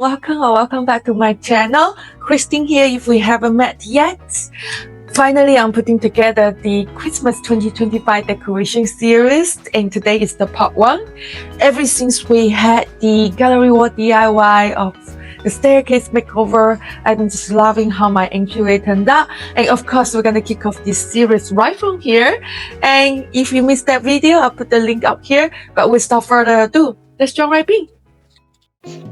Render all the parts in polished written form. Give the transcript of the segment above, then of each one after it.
welcome or welcome back to my channel. Christine here if we haven't met yet. Finally, I'm putting together the Christmas 2025 decoration series, and today is the part 1. Ever since we had the gallery wall DIY of the staircase makeover, I've been just loving how my entryway turned out. And of course, we're going to kick off this series right from here. And if you missed that video, I'll put the link up here. But without further ado, let's jump right in.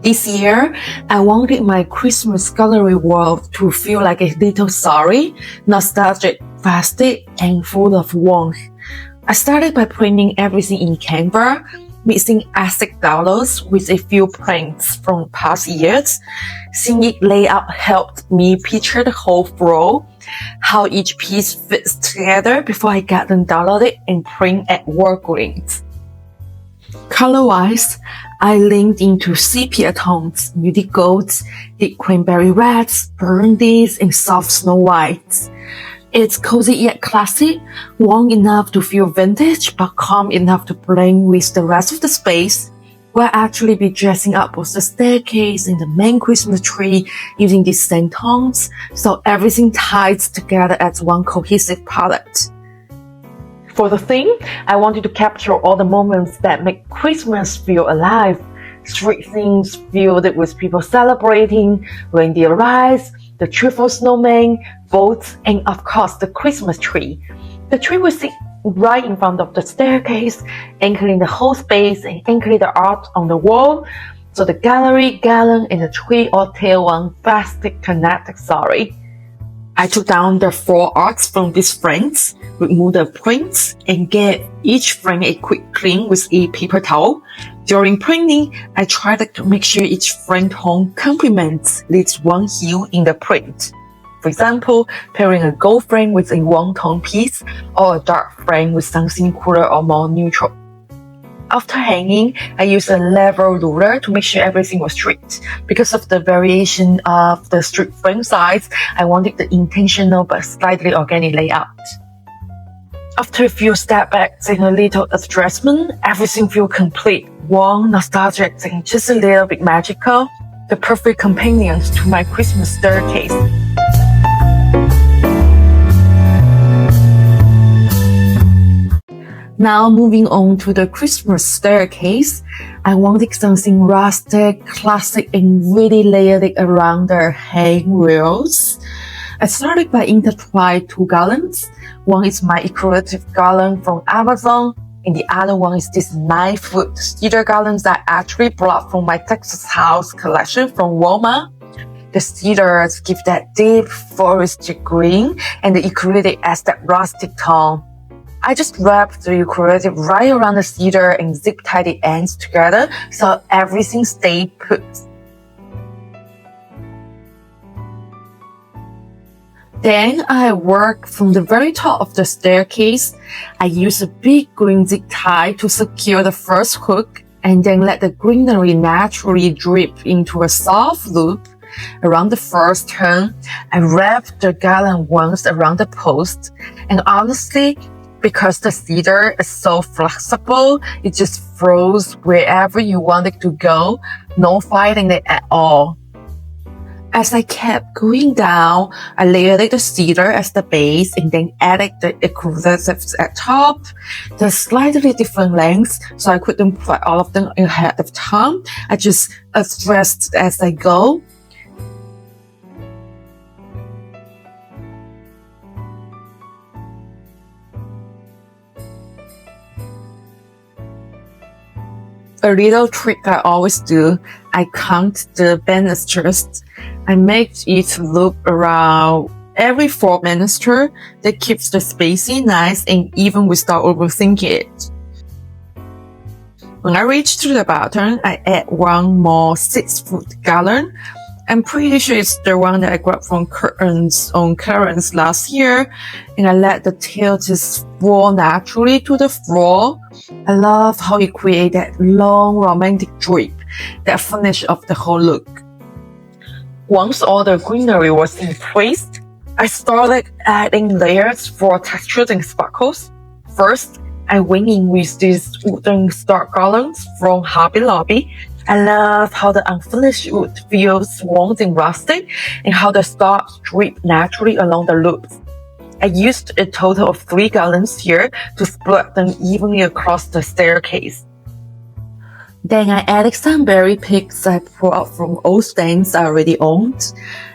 This year, I wanted my Christmas gallery wall to feel like a little sorry, nostalgic, festive, and full of warmth. I started by printing everything in Canva, mixing asset downloads with a few prints from past years. Seeing it lay out helped me picture the whole flow, how each piece fits together before I get them downloaded and print at work length. Color-wise, I leaned into sepia tones, muted golds, deep cranberry reds, burgundies, and soft snow whites. It's cozy yet classy, warm enough to feel vintage, but calm enough to blend with the rest of the space. We'll actually be dressing up both the staircase and the main Christmas tree using these same tones, so everything ties together as one cohesive palette. For the theme, I wanted to capture all the moments that make Christmas feel alive. Street scenes filled with people celebrating, reindeer rides, the cheerful snowman, boats, and of course the Christmas tree. The tree will sit right in front of the staircase, anchoring the whole space and anchoring the art on the wall. So the gallery, garland, and the tree all tell one festive connected story. I took down the 4 arcs from these frames, removed the prints, and gave each frame a quick clean with a paper towel. During printing, I tried to make sure each frame tone complements at least one hue in the print. For example, pairing a gold frame with a warm tone piece, or a dark frame with something cooler or more neutral. After hanging, I used a level ruler to make sure everything was straight. Because of the variation of the strip frame size, I wanted the intentional but slightly organic layout. After a few step backs and a little adjustment, everything feels complete, warm, nostalgic, and just a little bit magical. The perfect companions to my Christmas staircase. Now moving on to the Christmas staircase, I wanted something rustic, classic, and really layered around the handrails. I started by intertwining 2 garlands. One is my eucalyptus garland from Amazon, and the other one is this 9-foot cedar garlands that I actually brought from my Texas house collection from Walmart. The cedars give that deep foresty green, and the eucalyptus adds that rustic tone. I just wrapped the eucalyptus right around the cedar and zip-tied the ends together so everything stayed put. Then I work from the very top of the staircase. I use a big green zip tie to secure the first hook and then let the greenery naturally drip into a soft loop around the first turn. I wrap the garland once around the post, and honestly, because the cedar is so flexible, it just flows wherever you want it to go, no fighting it at all. As I kept going down, I layered the cedar as the base and then added the eucalyptus at top. They're slightly different lengths, so I couldn't put all of them ahead of time. I just adjust as I go. A little trick I always do, I count the banisters. I make each loop around every 4 banister. That keeps the spacing nice and even without overthinking it. When I reach to the bottom, I add one more 6-foot garland. I'm pretty sure it's the one that I grabbed from curtains on clearance last year, and I let the tail just fall naturally to the floor. I love how it creates that long romantic drip that finish of the whole look. Once all the greenery was in place, I started adding layers for textures and sparkles. First, I went in with these wooden star garlands from Hobby Lobby. I love how the unfinished wood feels warm and rustic and how the stars drip naturally along the loops. I used a total of 3 garlands here to spread them evenly across the staircase. Then I added some berry picks I pulled out from old stands I already owned.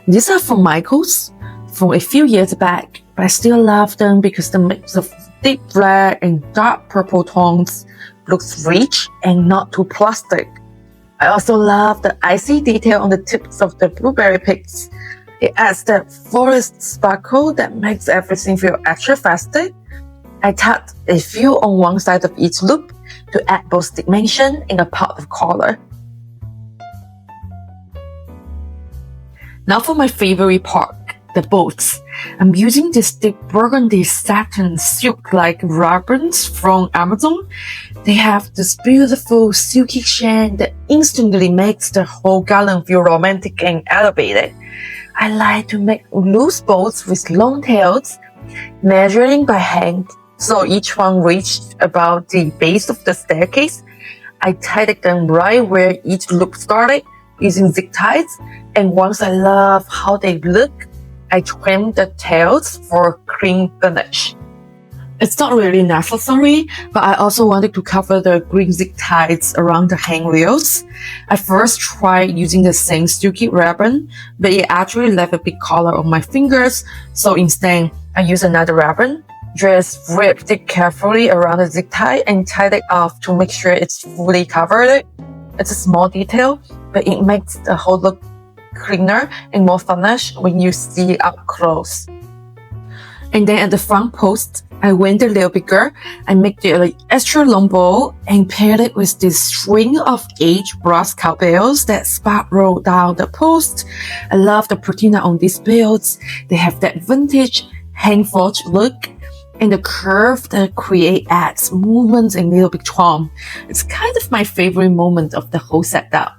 These are from Michael's from a few years back, but I still love them because the mix of deep red and dark purple tones looks rich and not too plastic. I also love the icy detail on the tips of the blueberry picks. It adds that forest sparkle that makes everything feel extra festive. I tacked a few on one side of each loop to add both dimension and a pop of color. Now for my favorite part, the boats. I'm using this deep burgundy satin silk-like ribbons from Amazon. They have this beautiful silky shine that instantly makes the whole garland feel romantic and elevated. I like to make loose boats with long tails, measuring by hand, so each one reached about the base of the staircase. I tied them right where each loop started using zip ties, and once I love how they look, I trimmed the tails for a clean finish. It's not really necessary, but I also wanted to cover the green zip ties around the handrails. I first tried using the same silky ribbon, but it actually left a big color on my fingers, so instead I used another ribbon. Just wrapped it carefully around the zip tie and tied it off to make sure it's fully covered. It's a small detail, but it makes the whole look cleaner and more finished when you see it up close. And then at the front post, I went a little bigger. I made it an extra long bow and paired it with this string of aged brass cowbells that spiral down the post. I love the patina on these bells. They have that vintage hand-forged look, and the curve that adds movement and little bit charm. It's kind of my favorite moment of the whole setup.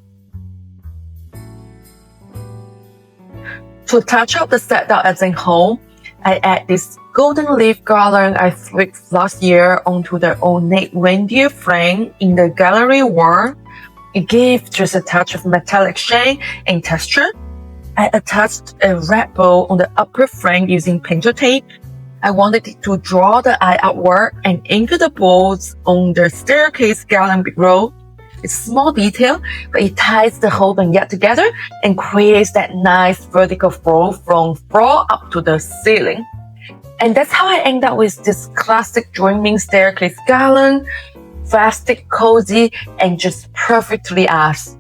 To touch up the setup as a whole, I add this golden leaf garland I thrifted last year onto the ornate reindeer frame in the gallery wall. It gave just a touch of metallic shine and texture. I attached a red bow on the upper frame using painter tape. I wanted it to draw the eye outward and anchor the bows on the staircase garland below. It's a small detail, but it ties the whole vignette together and creates that nice vertical flow from floor up to the ceiling. And that's how I end up with this classic dreaming staircase garland, festive, cozy, and just perfectly us.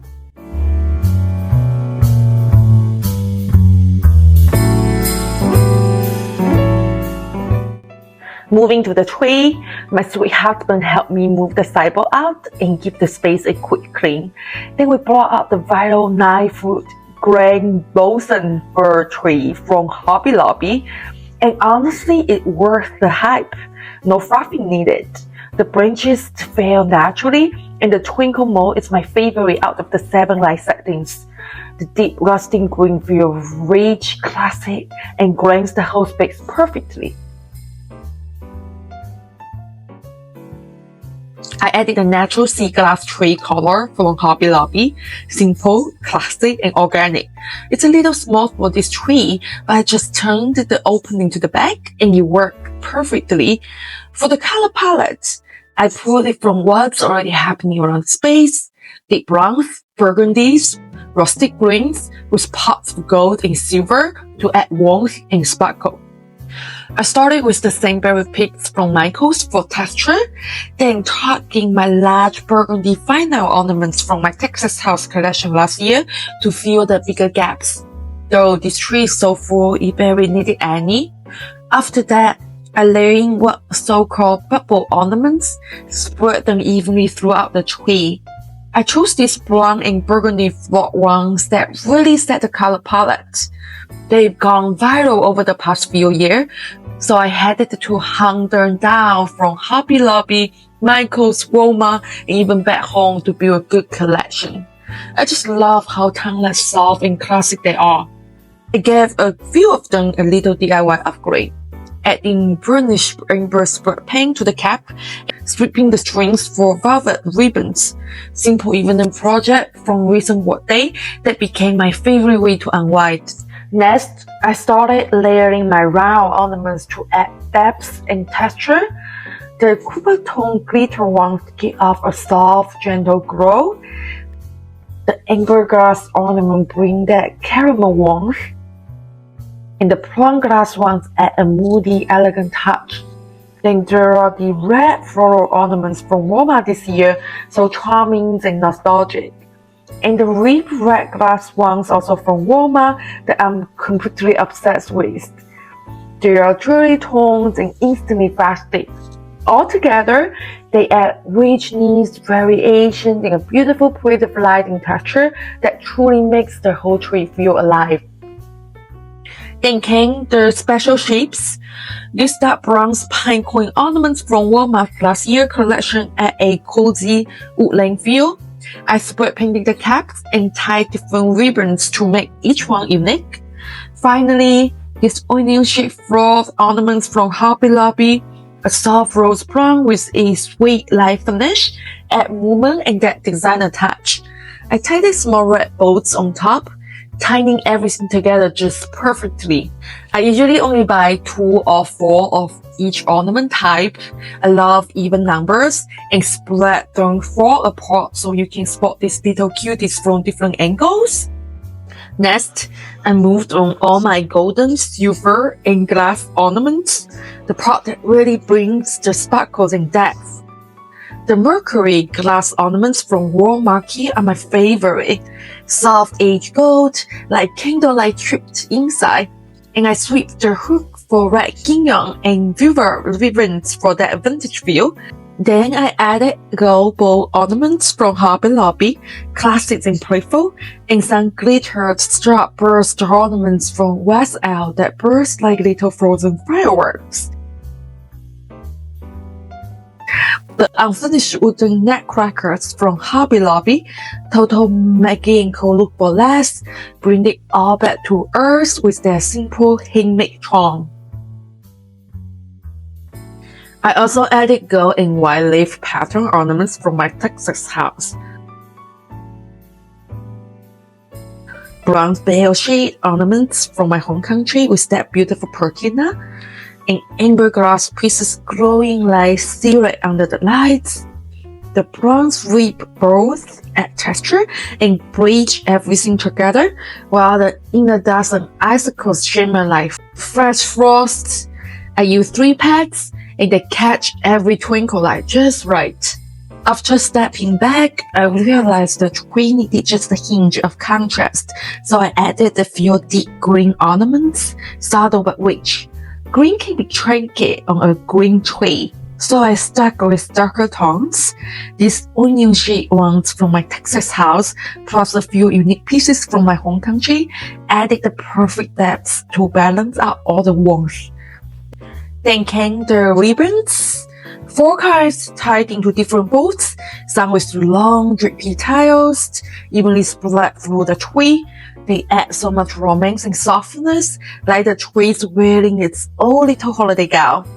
Moving to the tree, my sweet husband helped me move the sideboard out and give the space a quick clean. Then we brought out the vital 9-foot Grand Balsam Fir tree from Hobby Lobby, and honestly, it worth the hype. No fluffing needed. The branches fell naturally, and the twinkle mold is my favorite out of the 7 light settings. The deep rusting green feels rich, classic, and grinds the whole space perfectly. I added a natural sea glass tree color from Hobby Lobby. Simple, classic, and organic. It's a little small for this tree, but I just turned the opening to the back and it worked perfectly. For the color palette, I pulled it from what's already happening around the space. Deep browns, burgundies, rustic greens with pops of gold and silver to add warmth and sparkle. I started with the same berry picks from Michael's for texture, then tucking my large burgundy final ornaments from my Texas house collection last year to fill the bigger gaps. Though this tree is so full, it barely needed any. After that, I layered in what so-called bubble ornaments, spread them evenly throughout the tree. I chose these brown and burgundy floral ones that really set the color palette. They've gone viral over the past few years, so I headed to hunt them down from Hobby Lobby, Michael's, Walmart, and even back home to build a good collection. I just love how timeless, soft, and classic they are. I gave a few of them a little DIY upgrade. adding burnished amber spray paint to the cap, stripping the strings for velvet ribbons. Simple evening project from recent workday that became my favorite way to unwind. Next, I started layering my round ornaments to add depth and texture. The copper tone glitter ones give off a soft, gentle glow. The amber glass ornament bring that caramel warmth. And the plum glass ones add a moody, elegant touch. Then there are the red floral ornaments from Walmart this year, so charming and nostalgic. And the deep red glass ones also from Walmart that I'm completely obsessed with. They are jewelry tones and instantly festive. Altogether, they add richness, variation, and a beautiful plate of light and texture that truly makes the whole tree feel alive. Then came the special shapes. This dark bronze pine cone ornaments from Walmart last year collection add a cozy woodland feel. I spray painted the caps and tied different ribbons to make each one unique. Finally, this onion-shaped floral ornaments from Hobby Lobby, a soft rose brown with a sweet light finish, add movement and that designer touch. I tied the small red bows on top, tying everything together just perfectly. I usually only buy 2 or 4 of each ornament type. I love even numbers and spread them 4 apart so you can spot these little cuties from different angles. Next, I moved on all my golden, silver, and glass ornaments, the part that really brings the sparkles and depth. The mercury glass ornaments from World Market are my favorite. Soft aged gold, like candlelight tripped inside, and I swept the hook for red gingham and velvet ribbons for that vintage feel. Then I added gold bowl ornaments from Hobby Lobby, classic and playful, and some glittered starburst ornaments from West L that burst like little frozen fireworks. The unfinished wooden nutcrackers from Hobby Lobby, total Maggie and Co look burlesque, bring it all back to earth with their simple handmade charm. I also added gold and white leaf pattern ornaments from my Texas house. Bronze bell shade ornaments from my home country with that beautiful patina, and amber glass pieces glowing like silhouette under the lights. The bronze rib both add texture and bridge everything together, while the inner dozen icicles shimmer like fresh frost. I use 3 pads, and they catch every twinkle light just right. After stepping back, I realized the tree needed just a hint of contrast, so I added a few deep green ornaments, subtle but rich. Green can be tricky on a green tree, so I stuck with darker tones. These onion-shaped ones from my Texas house, plus a few unique pieces from my home country, added the perfect depth to balance out all the warmth. Then came the ribbons. 4 kinds tied into different bows, some with long drippy tails, evenly spread through the tree. They add so much romance and softness, like the tree's wearing its own little holiday gown.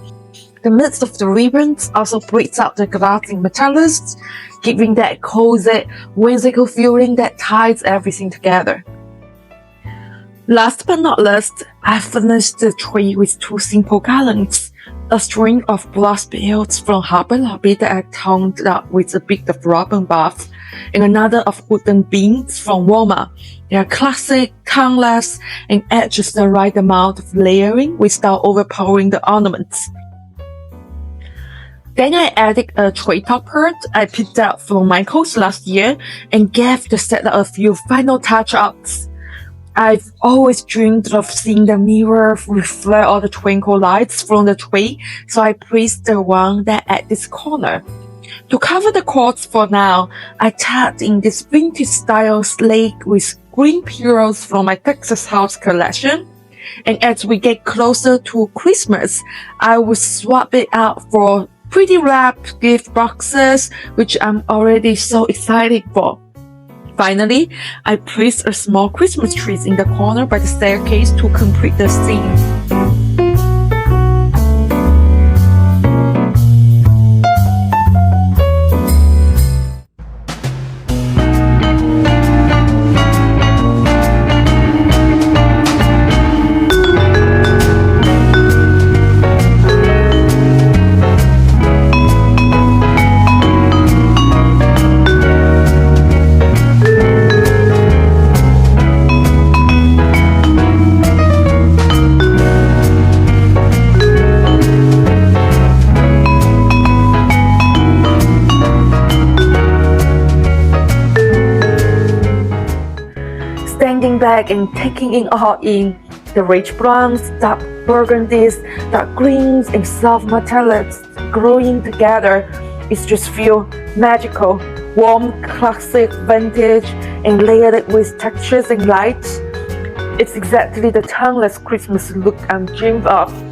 The midst of the ribbons also breaks out the glass and metallics, giving that cozy, whimsical feeling that ties everything together. Last but not least, I finished the tree with 2 simple garlands. A string of brass bells from Hobby Lobby that I toned up with a bit of robin buff, and another of wooden beans from Walmart. They are classic, toneless, and add just the right amount of layering without overpowering the ornaments. Then I added a tray topper I picked out from Michael's last year and gave the setup a few final touch-ups. I've always dreamed of seeing the mirror reflect all the twinkle lights from the tree, so I placed the one that at this corner. To cover the cords for now, I tagged in this vintage style sleigh with green pillows from my Texas house collection. And as we get closer to Christmas, I will swap it out for pretty wrapped gift boxes, which I'm already so excited for. Finally, I placed a small Christmas tree in the corner by the staircase to complete the scene. back and taking it all in. The rich browns, dark burgundies, dark greens, and soft metallics growing together. It just feels magical, warm, classic, vintage, and layered with textures and light. It's exactly the timeless Christmas look I'm dreamed of.